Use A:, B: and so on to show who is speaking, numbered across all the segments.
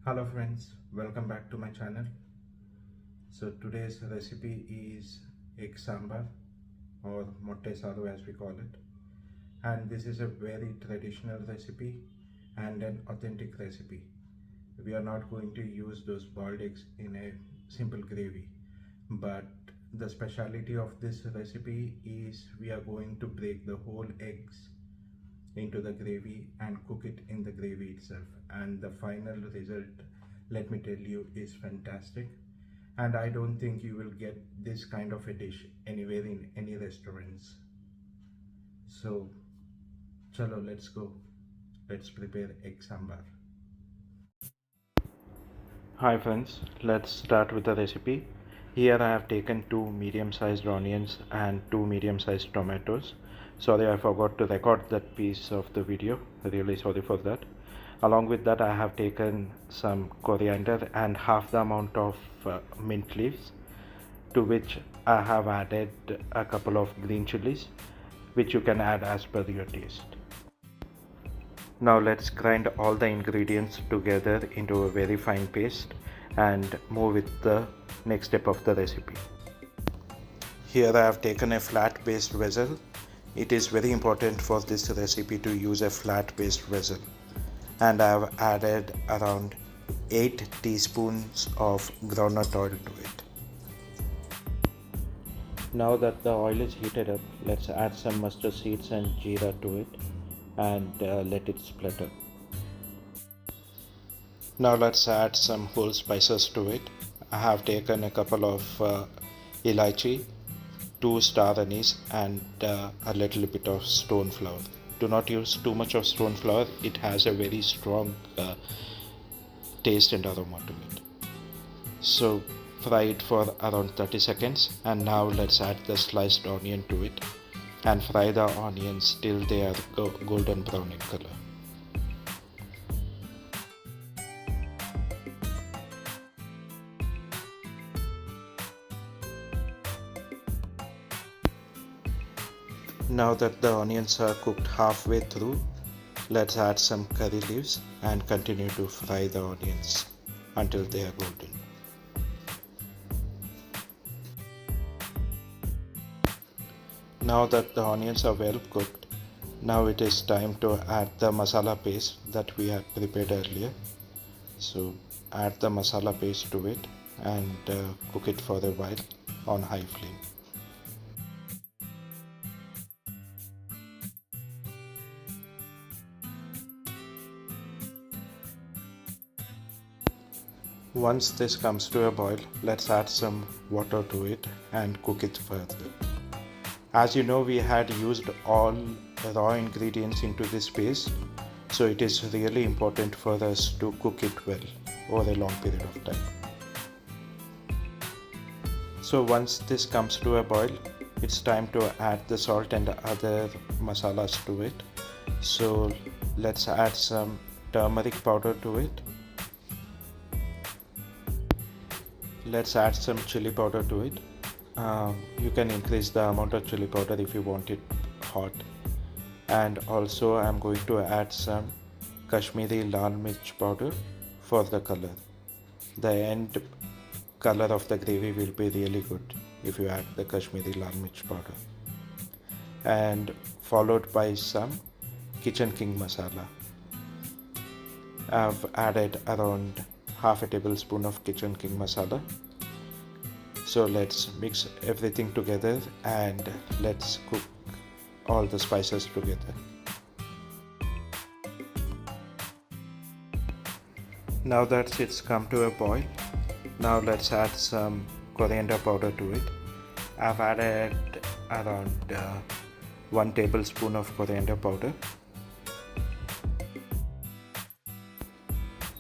A: Hello friends, welcome back to my channel. So today's recipe is egg sambar or Motte Saru as we call it. And this is a very traditional recipe and an authentic recipe. We are not going to use those boiled eggs in a simple gravy. But the speciality of this recipe is we are going to break the whole eggs into the gravy and cook it in the gravy itself, and the final result, let me tell you, is fantastic. And I don't think you will get this kind of a dish anywhere in any restaurants. So chalo, let's go. Let's prepare egg sambar. Hi friends, let's start with the recipe. Here I have taken two medium-sized onions and two medium-sized tomatoes. Sorry, I forgot to record that piece of the video. Really sorry for that. Along with that, I have taken some coriander and half the amount of mint leaves, to which I have added a couple of green chilies, which you can add as per your taste. Now let's grind all the ingredients together into a very fine paste and move with the next step of the recipe. Here I have taken a flat based vessel. It is very important for this recipe to use a flat based vessel, and I have added around 8 teaspoons of groundnut oil to it. Now that the oil is heated up, let's add some mustard seeds and jeera to it and let it splutter. Now let's add some whole spices to it. I have taken a couple of elaichi, 2 star anise and a little bit of stone flour. Do not use too much of stone flour, it has a very strong taste and aroma to it. So fry it for around 30 seconds, and now let's add the sliced onion to it and fry the onions till they are golden brown in color. Now that the onions are cooked halfway through, let's add some curry leaves and continue to fry the onions until they are golden. Now that the onions are well cooked, now it is time to add the masala paste that we had prepared earlier. So add the masala paste to it and cook it for a while on high flame. Once this comes to a boil, let's add some water to it and cook it further. As you know, we had used all raw ingredients into this paste, so it is really important for us to cook it well over a long period of time. So once this comes to a boil, it's time to add the salt and other masalas to it. So let's add some turmeric powder to it. Let's add some chili powder to it. You can increase the amount of chili powder if you want it hot. And also I'm going to add some Kashmiri lal mirch powder for the color. The end color of the gravy will be really good if you add the Kashmiri lal mirch powder. And followed by some Kitchen King masala. I've added around half a tablespoon of Kitchen King masala. So let's mix everything together and let's cook all the spices together. Now that it's come to a boil, now let's add some coriander powder to it. I've added around 1 tablespoon of coriander powder.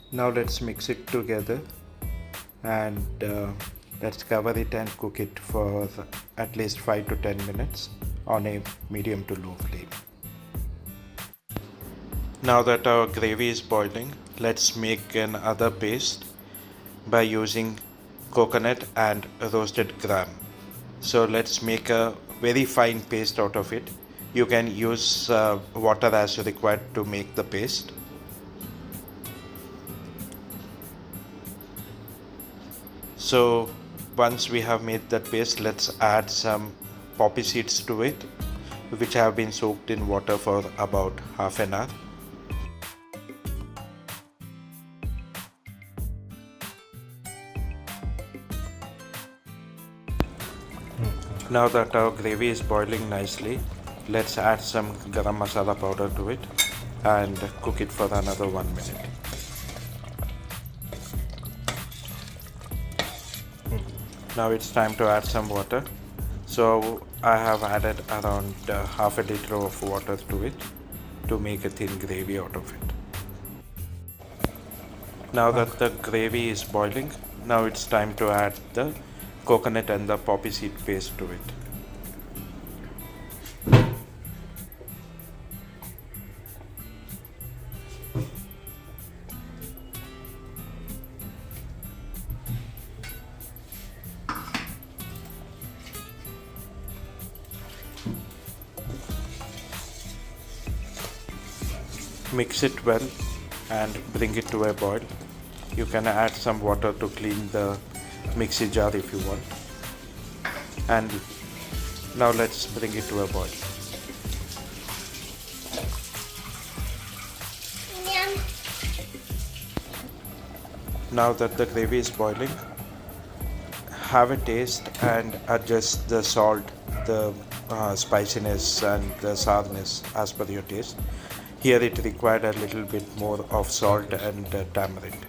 A: Now let's mix it together and let's cover it and cook it for at least 5 to 10 minutes on a medium to low flame. Now that our gravy is boiling, let's make another paste by using coconut and roasted gram. So let's make a very fine paste out of it. You can use water as required to make the paste. So once we have made that paste, let's add some poppy seeds to it, which have been soaked in water for about half an hour. Now that our gravy is boiling nicely, let's add some garam masala powder to it and cook it for another 1 minute. Now it's time to add some water. So I have added around half a liter of water to it to make a thin gravy out of it. Now that the gravy is boiling, now it's time to add the coconut and the poppy seed paste to it. Mix it well and bring it to a boil. You can add some water to clean the mixie jar if you want. And now let's bring it to a boil. Now that the gravy is boiling, have a taste and adjust the salt, the spiciness and the sourness as per your taste. Here it required a little bit more of salt and tamarind.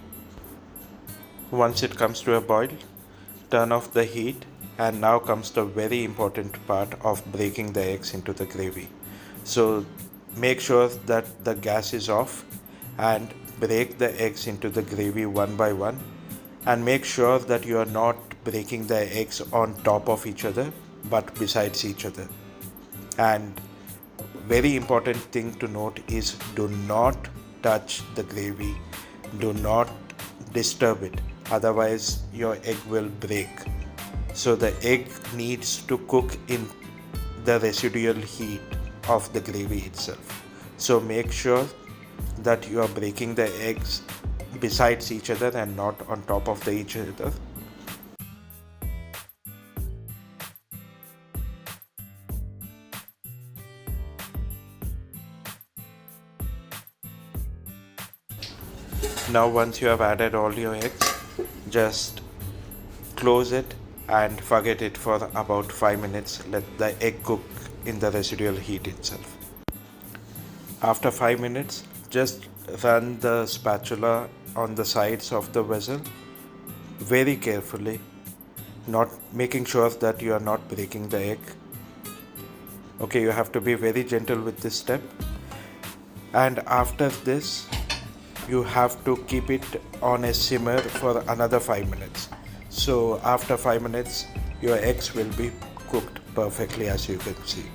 A: Once it comes to a boil, turn off the heat, and now comes the very important part of breaking the eggs into the gravy. So make sure that the gas is off and break the eggs into the gravy one by one, and make sure that you are not breaking the eggs on top of each other but besides each other. And very important thing to note is, do not touch the gravy, do not disturb it, otherwise your egg will break. So the egg needs to cook in the residual heat of the gravy itself. So make sure that you are breaking the eggs besides each other and not on top of each other. Now once you have added all your eggs, just close it and forget it for about 5 minutes. Let the egg cook in the residual heat itself. After 5 minutes, just run the spatula on the sides of the vessel very carefully, not making sure that you are not breaking the egg. Okay, you have to be very gentle with this step. And after this, you have to keep it on a simmer for another 5 minutes. So after 5 minutes, your eggs will be cooked perfectly, as you can see.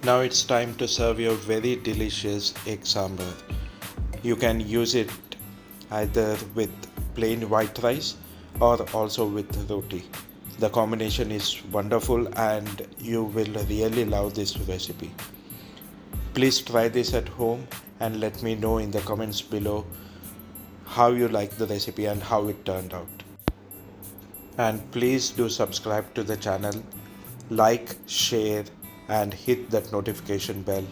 A: Now it's time to serve your very delicious egg sambar. You can use it either with plain white rice or also with roti. The combination is wonderful and you will really love this recipe. Please try this at home and let me know in the comments below how you like the recipe and how it turned out. And please do subscribe to the channel, like, share and hit that notification bell,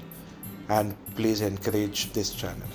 A: and please encourage this channel.